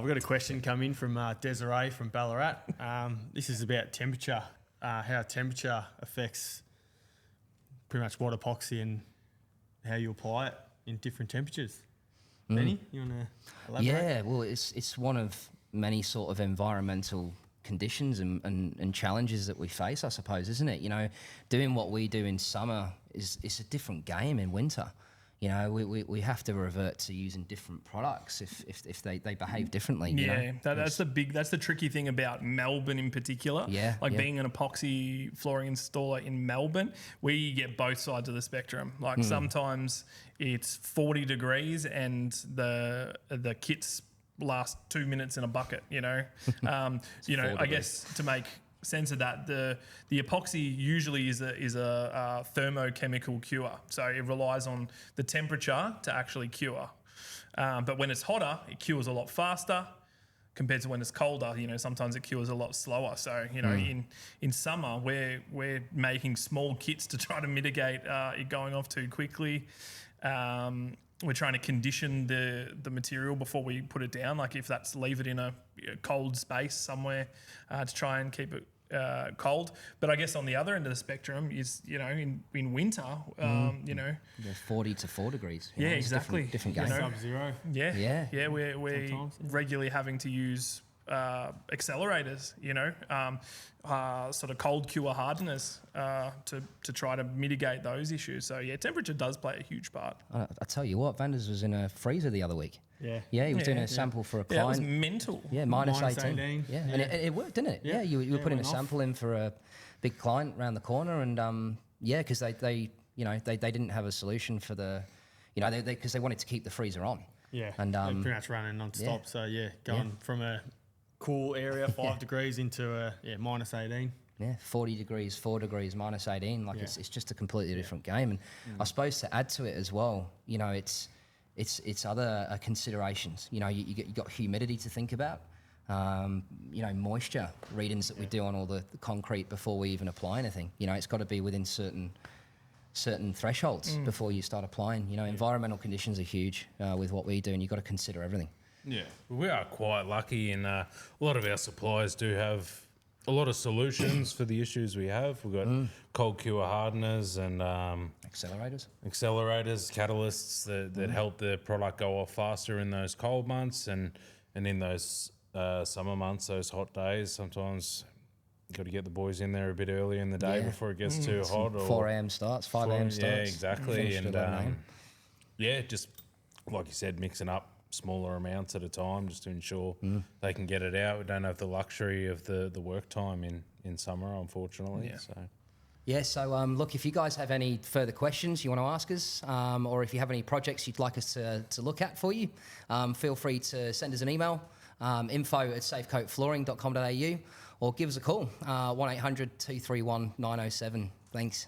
I've got a question come in from Desiree from Ballarat. This is about temperature, how temperature affects pretty much what epoxy and how you apply it in different temperatures. Benny, you want to elaborate? Yeah, well, it's one of many sort of environmental conditions and challenges that we face, I suppose, isn't it? You know, doing what we do in summer is a different game in winter. You know, we have to revert to using different products if they behave differently. Yeah, you know? that's the tricky thing about Melbourne in particular. Yeah, like being an epoxy flooring installer in Melbourne, we get both sides of the spectrum. Like sometimes it's 40 degrees and the kits last 2 minutes in a bucket. You know, I guess to make sense of that, the epoxy usually is a thermochemical cure, so it relies on the temperature to actually cure. But when it's hotter, it cures a lot faster compared to when it's colder. You know, sometimes it cures a lot slower. So you know, in summer we're making small kits to try to mitigate it going off too quickly. We're trying to condition the material before we put it down. Like if that's leave it in a cold space somewhere to try and keep it cold. But I guess on the other end of the spectrum is, you know, in winter, you know, 40 to 4 degrees. Yeah, exactly. Different game. Sub-zero. Yeah. We're regularly having to use accelerators, you know, sort of cold cure hardeners to try to mitigate those issues. So yeah, temperature does play a huge part. I tell you what, Vanders was in a freezer the other week. Yeah, he was doing a sample for a client. Yeah, it was mental. Yeah, minus 18. Yeah, and it worked, didn't it? Yeah, you were putting a sample in for a big client around the corner, and because they didn't have a solution for the, you know, because they wanted to keep the freezer on. Yeah, and they're pretty much running non-stop. So going from a cool area, 5 degrees, into a minus 18. Yeah, 40 degrees, 4 degrees, minus 18. Like it's just a completely different game. And I suppose to add to it as well, you know, it's other considerations. You know, you got humidity to think about. You know, moisture readings that we do on all the concrete before we even apply anything. You know, it's got to be within certain thresholds before you start applying. You know, environmental conditions are huge with what we do, and you've got to consider everything. Yeah, we are quite lucky, and a lot of our suppliers do have a lot of solutions for the issues we have. We've got cold cure hardeners and accelerators, catalysts that help the product go off faster in those cold months, and in those summer months, those hot days. Sometimes you've got to get the boys in there a bit earlier in the day before it gets too hot. Or 4 a.m. starts, 5 a.m. starts. Yeah, exactly. And just like you said, mixing up smaller amounts at a time just to ensure they can get it out. We don't have the luxury of the work time in summer, unfortunately. So look, if you guys have any further questions you want to ask us, or if you have any projects you'd like us to look at for you, feel free to send us an email, info@safecoatflooring.com.au, or give us a call, 1800 231 907. Thanks.